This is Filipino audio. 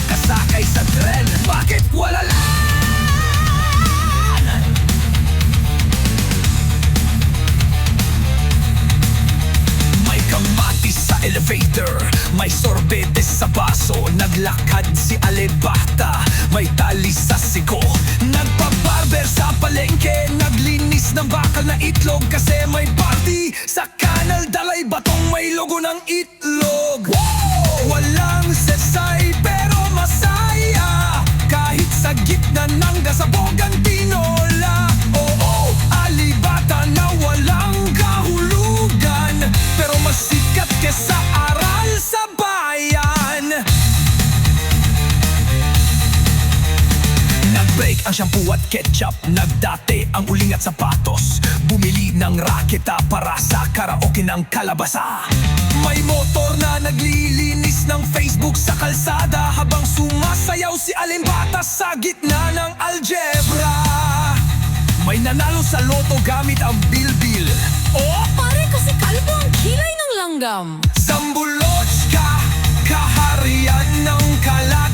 nakasakay sa tren. Bakit wala lang? May kamatis sa elevator, may sorbetes sa baso. Naglakad si Alebata, may tali sa siko. Nagpa-barber sa palengke, naglinis ng bakal na itlog. Kasi may party sa kanal, dalay batong may logo ng itlog. Walang sesay pero masaya, kahit sa gitna ng gasabog ang tinola. Oo, Alibata na walang kahulugan, pero mas sikat kesa aral sa bayan. Nag-break ang shampoo at ketchup, nagdate ang uling at sapatos. Bumili ng raketa para sa karaoke ng kalabasa. May motor na naglilinis ng Facebook sa kalsada, habang sumasayaw si Alibata sa gitna ng algebra. May nanalo sa loto gamit ang bilbil. Oh, pare, kasi kalbo ang kilay ng langgam. Zambulochka, kaharian ng kalat.